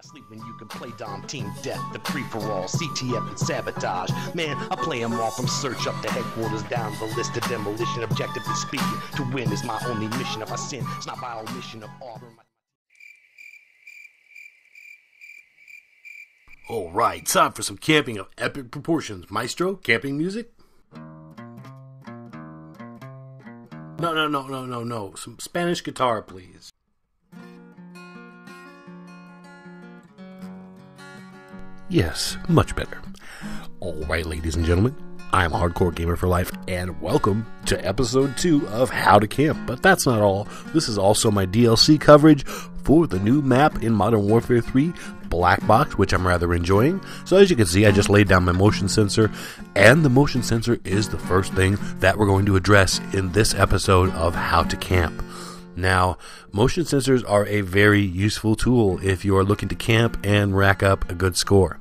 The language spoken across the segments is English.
Sleeping, you can play Dom, Team Death, the free-for-all, CTF, and Sabotage. Man, I play them all from search up to headquarters, down the list of demolition. Objectively speaking, to win is my only mission. If I sin, it's not by omission of order. Alright, time for some camping of epic proportions. Maestro, camping music? No. Some Spanish guitar, please. Yes, much better. Alright, ladies and gentlemen, I'm Hardcore Gamer for Life, and welcome to episode 2 of How to Camp. But that's not all. This is also my DLC coverage for the new map in Modern Warfare 3, Black Box, which I'm rather enjoying. So as you can see, I just laid down my motion sensor, and the motion sensor is the first thing that we're going to address in this episode of How to Camp. Now, motion sensors are a very useful tool if you are looking to camp and rack up a good score,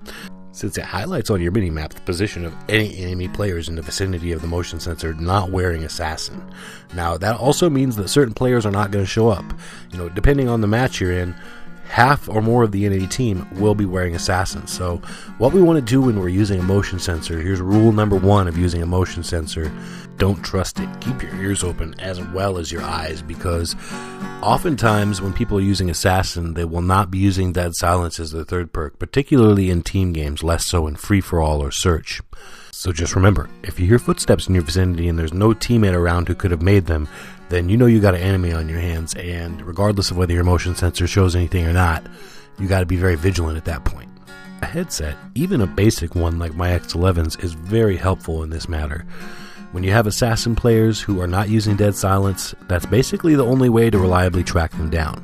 since it highlights on your minimap the position of any enemy players in the vicinity of the motion sensor not wearing assassin. Now, that also means that certain players are not going to show up. Depending on the match you're in, half or more of the enemy team will be wearing assassins. So what we want to do when we're using a motion sensor, here's rule number 1 of using a motion sensor: don't trust it. Keep your ears open as well as your eyes, because oftentimes when people are using assassin, they will not be using dead silence as their third perk, particularly in team games, less so in free-for-all or search. So just remember, if you hear footsteps in your vicinity and there's no teammate around who could have made them, then you know you got an enemy on your hands, and regardless of whether your motion sensor shows anything or not, you got to be very vigilant at that point. A headset, even a basic one like my X11's, is very helpful in this matter. When you have assassin players who are not using dead silence, that's basically the only way to reliably track them down.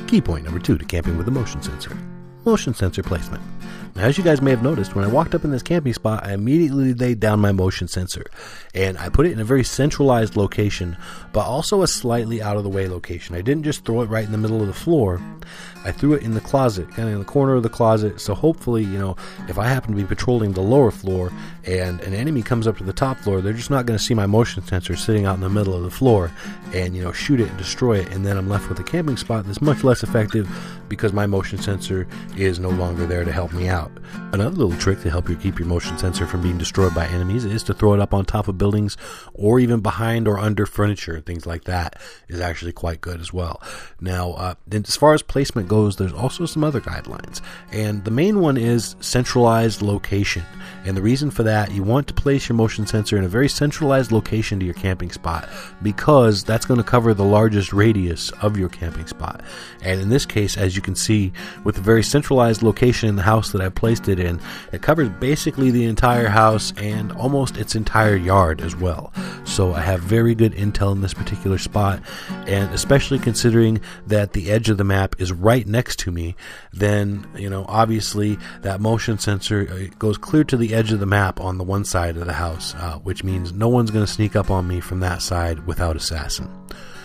Key point number 2 to camping with a motion sensor: motion sensor placement. Now, as you guys may have noticed, when I walked up in this camping spot, I immediately laid down my motion sensor, and I put it in a very centralized location, but also a slightly out of the way location. I didn't just throw it right in the middle of the floor. I threw it in the closet, kind of in the corner of the closet, so hopefully, if I happen to be patrolling the lower floor and an enemy comes up to the top floor, they're just not going to see my motion sensor sitting out in the middle of the floor and, shoot it and destroy it, and then I'm left with a camping spot that's much less effective because my motion sensor is no longer there to help me out. Another little trick to help you keep your motion sensor from being destroyed by enemies is to throw it up on top of buildings or even behind or under furniture. Things like that is actually quite good as well. Now, as far as placement goes, there's also some other guidelines, and the main one is centralized location. And the reason for that, you want to place your motion sensor in a very centralized location to your camping spot, because that's going to cover the largest radius of your camping spot. And in this case, as you can see, with a very centralized location in the house that I placed it in, it covers basically the entire house and almost its entire yard as well. So I have very good intel in this particular spot, and especially considering that the edge of the map is right next to me, then obviously that motion sensor goes clear to the edge of the map on the one side of the house, which means no one's going to sneak up on me from that side without assassin.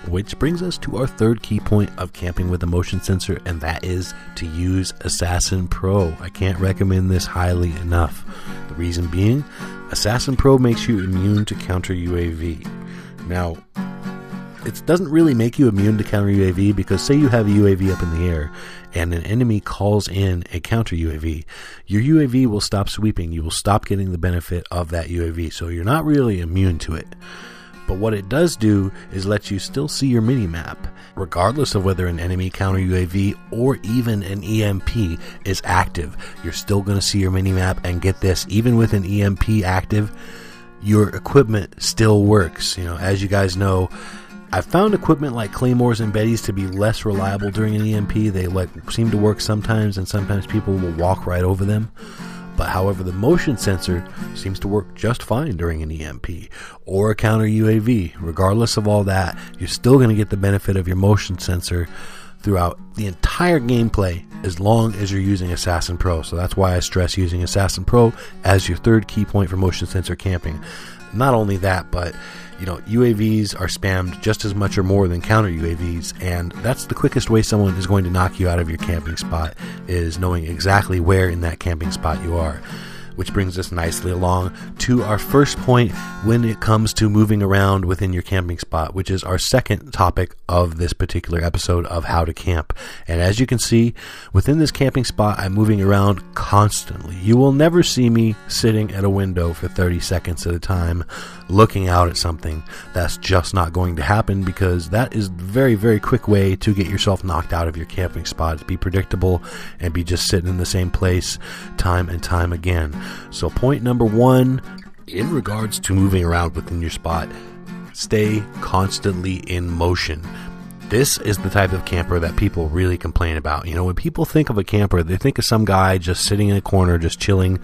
Which brings us to our third key point of camping with a motion sensor, and that is to use Assassin Pro. I can't recommend this highly enough. The reason being, Assassin Pro makes you immune to counter UAV. Now, it doesn't really make you immune to counter UAV, because say you have a UAV up in the air and an enemy calls in a counter UAV, your UAV will stop sweeping. You will stop getting the benefit of that UAV, so you're not really immune to it. But what it does do is let you still see your minimap, regardless of whether an enemy counter UAV or even an EMP is active. You're still going to see your minimap, and get this, even with an EMP active, your equipment still works. As you guys know, I've found equipment like Claymores and Bettys to be less reliable during an EMP. They seem to work sometimes, and sometimes people will walk right over them. But however, the motion sensor seems to work just fine during an EMP or a counter UAV. Regardless of all that, you're still going to get the benefit of your motion sensor throughout the entire gameplay, as long as you're using Assassin Pro. So that's why I stress using Assassin Pro as your third key point for motion sensor camping. Not only that, but UAVs are spammed just as much or more than counter UAVs, and that's the quickest way someone is going to knock you out of your camping spot, is knowing exactly where in that camping spot you are. which brings us nicely along to our first point when it comes to moving around within your camping spot, which is our second topic of this particular episode of How to Camp. And as you can see, within this camping spot, I'm moving around constantly. You will never see me sitting at a window for 30 seconds at a time looking out at something. That's just not going to happen, because that is a very, very quick way to get yourself knocked out of your camping spot. Be predictable and be just sitting in the same place time and time again. So point number one, in regards to moving around within your spot, stay constantly in motion. This is the type of camper that people really complain about. You know, when people think of a camper, they think of some guy just sitting in a corner, just chilling,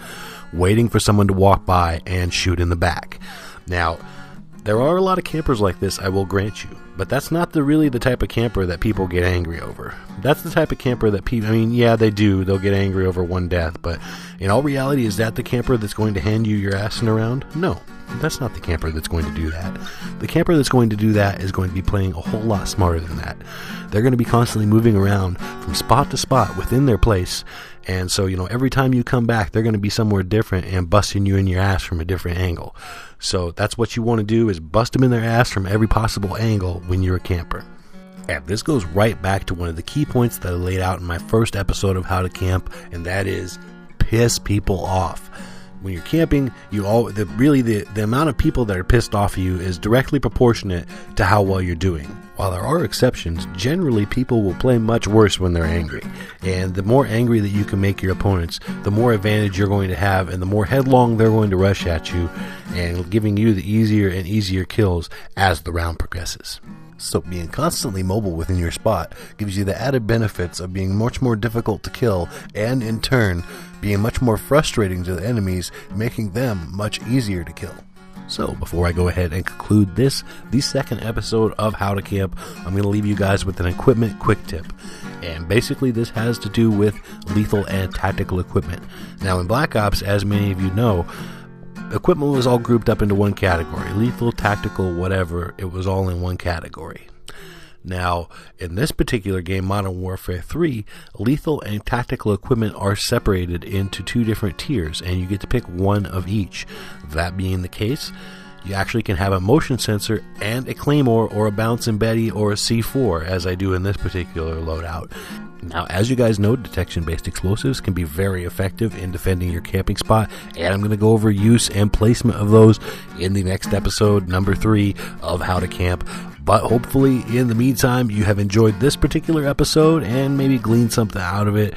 waiting for someone to walk by and shoot in the back. Now, there are a lot of campers like this, I will grant you, but that's not really the type of camper that people get angry over. That's the type of camper that people, yeah, they'll get angry over one death, but in all reality, is that the camper that's going to hand you your ass around? No, that's not the camper that's going to do that. The camper that's going to do that is going to be playing a whole lot smarter than that. They're going to be constantly moving around from spot to spot within their place. And so, every time you come back, they're going to be somewhere different and busting you in your ass from a different angle. So that's what you want to do, is bust them in their ass from every possible angle when you're a camper. And this goes right back to one of the key points that I laid out in my first episode of How to Camp, and that is piss people off. When you're camping, the amount of people that are pissed off of you is directly proportionate to how well you're doing. While there are exceptions, generally people will play much worse when they're angry. And the more angry that you can make your opponents, the more advantage you're going to have, and the more headlong they're going to rush at you, and giving you the easier and easier kills as the round progresses. So being constantly mobile within your spot gives you the added benefits of being much more difficult to kill, and in turn, being much more frustrating to the enemies, making them much easier to kill. So before I go ahead and conclude the second episode of How to Camp, I'm going to leave you guys with an equipment quick tip. And basically this has to do with lethal and tactical equipment. Now in Black Ops, as many of you know, equipment was all grouped up into one category. Lethal, tactical, whatever, it was all in one category. Now, in this particular game, Modern Warfare 3, lethal and tactical equipment are separated into two different tiers, and you get to pick one of each. That being the case, you actually can have a motion sensor and a claymore or a bouncing Betty or a C4, as I do in this particular loadout. Now, as you guys know, detection-based explosives can be very effective in defending your camping spot, and I'm going to go over use and placement of those in the next episode, number 3 of How to Camp. But hopefully, in the meantime, you have enjoyed this particular episode and maybe gleaned something out of it.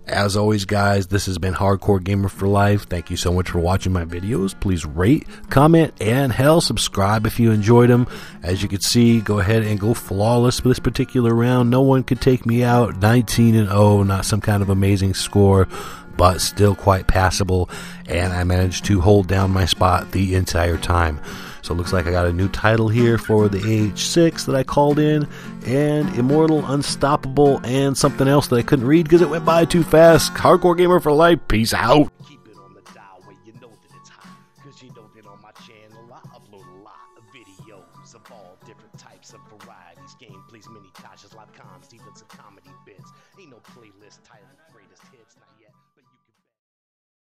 As always, guys, this has been Hardcore Gamer for Life. Thank you so much for watching my videos. Please rate, comment, and hell, subscribe if you enjoyed them. As you can see, go ahead and go flawless for this particular round. No one could take me out. 19-0, not some kind of amazing score, but still quite passable. And I managed to hold down my spot the entire time. So it looks like I got a new title here for the AH6 that I called in, and Immortal, Unstoppable, and something else that I couldn't read because it went by too fast. Hardcore Gamer for Life. Peace out. Keep it on the dial where you know that it's hot, cause you know that on my channel I upload a lot of videos of all different types of varieties, gameplays, mini tashes, live comms, even some comedy bits. Ain't no playlist titled greatest hits, not yet.